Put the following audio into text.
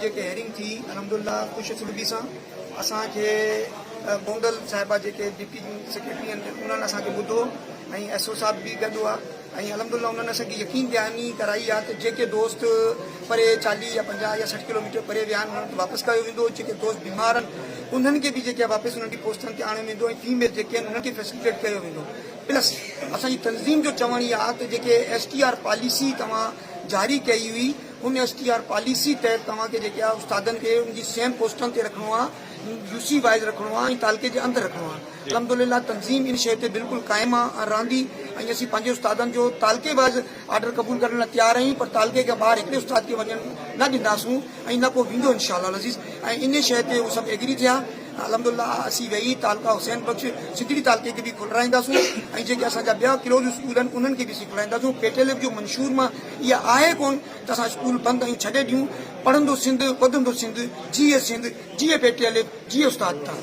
जेके हेयरिंग थी अलहमदुलिल्लाह ख़ुशि सां असांखे गोंडल साहिबा जेके डिप्टी सेक्रेटरी आहिनि उन्हनि असांखे ॿुधो ऐं एस ओ साहिब बि गॾु हुआ ऐं अलहमदुलिल्लाह उन्हनि असांखे यकीन ॾियानी कराई आहे त जेके दोस्त परे 40 या 50 या 60 किलोमीटर परे विया आहिनि उन्हनि खे वापसि कयो वेंदो जेके दोस्त बीमार आहिनि उन्हनि खे बि जेके वापसि उन्हनि जी पोस्टनि ते आणियो वेंदो ऐं फीमेल जेके आहिनि उन्हनि खे फैसिलिटेट कयो वेंदो प्लस असांजी तंज़ीम जो चवण इहा आहे त जेके STR पॉलिसी तव्हां जारी कई हुई उन STR पॉलिसी तहत तव्हांखे जेके आहे उस्तादनि खे उनजी सेम पोस्टनि ते रखिणो आहे UC वाइज़ रखिणो आहे ऐं तालके जे अंदरि रखिणो आहे अलहमदुलिल्लाह तंज़ीम इन शइ ते बिल्कुलु क़ाइमु आहे रहंदी ऐं असीं पंहिंजे उस्तादनि जो तालके वाइज़ ऑर्डर क़बूल करण लाइ तयारु आहियूं पर तालके खां ॿाहिरि हिकिड़े उस्ताद खे वञणु न ॾींदासूं ऐं न को वेंदो इंशाअल्लाह अज़ीज़ ऐं इन शइ ते उहे सभु एग्री थिया अलहमदुलिल्लाह असीं वेही तालका हुसैन बख्श सिंधड़ी तालके खे बि खुलाईंदासूं ऐं जेके असांजा ॿिया क्लोज स्कूल आहिनि उन्हनि खे बि असीं खुलाईंदासूं पेटेलिप जो मंशूर मां इहा आहे कोन त असां स्कूल बंदि ऐं छॾे ॾियूं पढ़ंदो सिंध वधंदो सिंध जीअं पेटेलिप जीअं उस्ताद था।